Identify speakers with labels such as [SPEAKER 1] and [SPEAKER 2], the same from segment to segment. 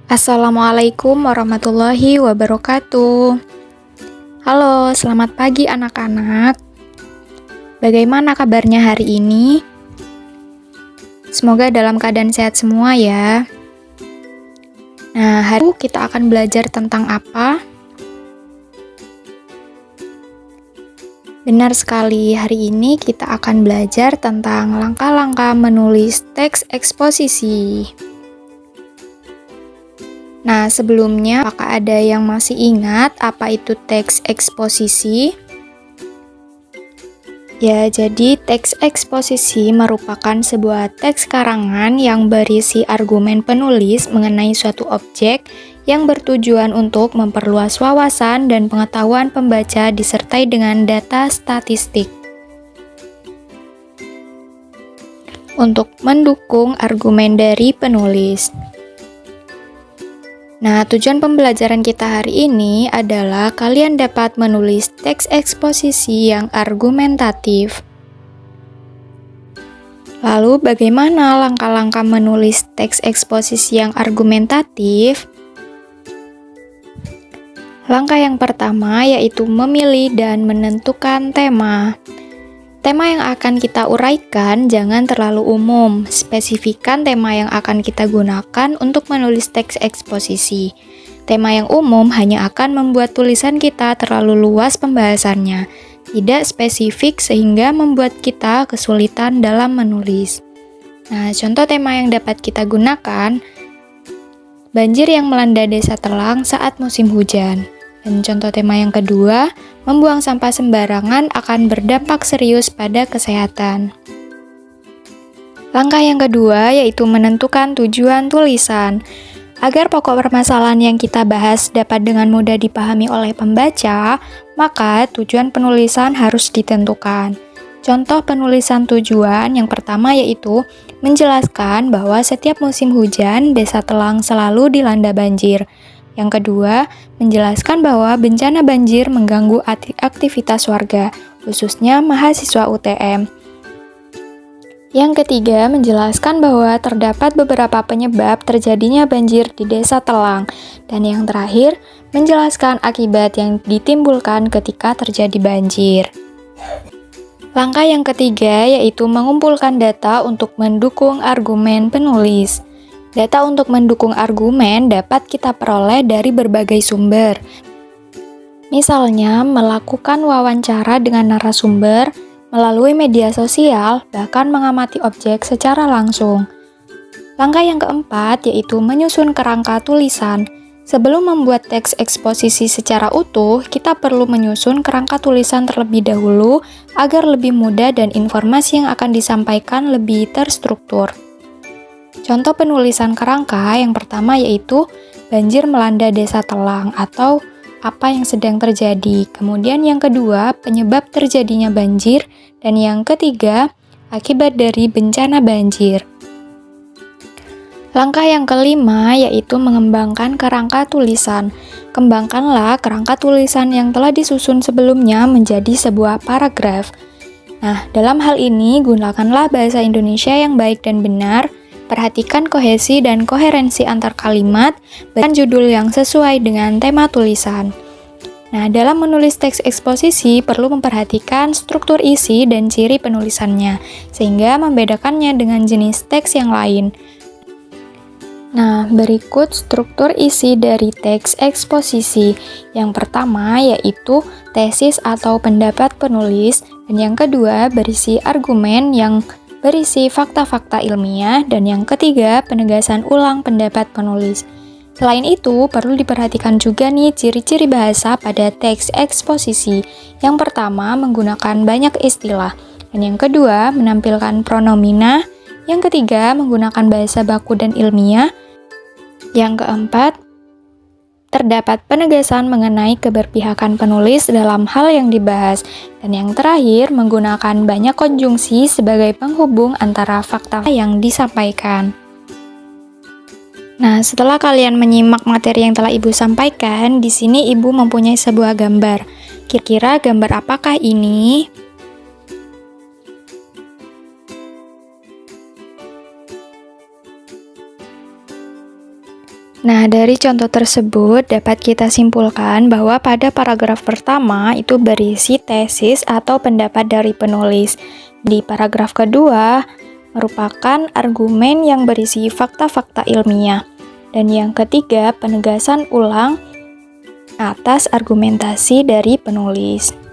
[SPEAKER 1] Assalamualaikum warahmatullahi wabarakatuh. Halo, selamat pagi anak-anak. Bagaimana kabarnya hari ini? Semoga dalam keadaan sehat semua ya. Nah, hari ini kita akan belajar tentang apa? Benar sekali, hari ini kita akan belajar tentang langkah-langkah menulis teks eksposisi. Nah, sebelumnya, apakah ada yang masih ingat apa itu teks eksposisi? Ya, jadi teks eksposisi merupakan sebuah teks karangan yang berisi argumen penulis mengenai suatu objek yang bertujuan untuk memperluas wawasan dan pengetahuan pembaca disertai dengan data statistik. Untuk mendukung argumen dari penulis. Nah, tujuan pembelajaran kita hari ini adalah kalian dapat menulis teks eksposisi yang argumentatif. Lalu, bagaimana langkah-langkah menulis teks eksposisi yang argumentatif? Langkah yang pertama yaitu memilih dan menentukan tema. Tema yang akan kita uraikan jangan terlalu umum, spesifikkan tema yang akan kita gunakan untuk menulis teks eksposisi. Tema yang umum hanya akan membuat tulisan kita terlalu luas pembahasannya, tidak spesifik sehingga membuat kita kesulitan dalam menulis. Nah, contoh tema yang dapat kita gunakan, banjir yang melanda desa Telang saat musim hujan. Dan contoh tema yang kedua, membuang sampah sembarangan akan berdampak serius pada kesehatan. Langkah yang kedua yaitu menentukan tujuan tulisan. Agar pokok permasalahan yang kita bahas dapat dengan mudah dipahami oleh pembaca, maka tujuan penulisan harus ditentukan. Contoh penulisan tujuan yang pertama yaitu menjelaskan bahwa setiap musim hujan, Desa Telang selalu dilanda banjir. Yang kedua, menjelaskan bahwa bencana banjir mengganggu aktivitas warga, khususnya mahasiswa UTM. Yang ketiga, menjelaskan bahwa terdapat beberapa penyebab terjadinya banjir di Desa Telang. Dan yang terakhir, menjelaskan akibat yang ditimbulkan ketika terjadi banjir. Langkah yang ketiga yaitu mengumpulkan data untuk mendukung argumen penulis. Data untuk mendukung argumen dapat kita peroleh dari berbagai sumber. Misalnya, melakukan wawancara dengan narasumber, melalui media sosial, bahkan mengamati objek secara langsung. Langkah yang keempat yaitu menyusun kerangka tulisan. Sebelum membuat teks eksposisi secara utuh, kita perlu menyusun kerangka tulisan terlebih dahulu agar lebih mudah dan informasi yang akan disampaikan lebih terstruktur. Contoh penulisan kerangka yang pertama yaitu banjir melanda Desa Telang atau apa yang sedang terjadi. Kemudian yang kedua, penyebab terjadinya banjir. Dan yang ketiga, akibat dari bencana banjir. Langkah yang kelima yaitu mengembangkan kerangka tulisan. Kembangkanlah kerangka tulisan yang telah disusun sebelumnya menjadi sebuah paragraf. Nah, dalam hal ini gunakanlah bahasa Indonesia yang baik dan benar. Perhatikan kohesi dan koherensi antar kalimat, berikan judul yang sesuai dengan tema tulisan. Nah, dalam menulis teks eksposisi perlu memperhatikan struktur isi dan ciri penulisannya, sehingga membedakannya dengan jenis teks yang lain. Nah, berikut struktur isi dari teks eksposisi. Yang pertama yaitu tesis atau pendapat penulis, dan yang kedua berisi argumen yang berisi fakta-fakta ilmiah, dan yang ketiga penegasan ulang pendapat penulis. Selain itu, perlu diperhatikan juga nih ciri-ciri bahasa pada teks eksposisi. Yang pertama, menggunakan banyak istilah, dan yang kedua, menampilkan pronomina, yang ketiga, menggunakan bahasa baku dan ilmiah, yang keempat, terdapat penegasan mengenai keberpihakan penulis dalam hal yang dibahas. Dan yang terakhir, menggunakan banyak konjungsi sebagai penghubung antara fakta yang disampaikan. Nah, setelah kalian menyimak materi yang telah Ibu sampaikan, di sini Ibu mempunyai sebuah gambar. Kira-kira gambar apakah ini? Nah, dari contoh tersebut dapat kita simpulkan bahwa pada paragraf pertama itu berisi tesis atau pendapat dari penulis. Di paragraf kedua merupakan argumen yang berisi fakta-fakta ilmiah. Dan yang ketiga, penegasan ulang atas argumentasi dari penulis.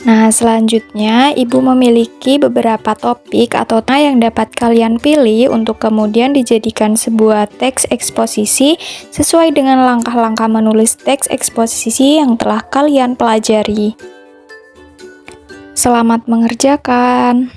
[SPEAKER 1] Nah, selanjutnya Ibu memiliki beberapa topik atau tema yang dapat kalian pilih untuk kemudian dijadikan sebuah teks eksposisi sesuai dengan langkah-langkah menulis teks eksposisi yang telah kalian pelajari. Selamat mengerjakan!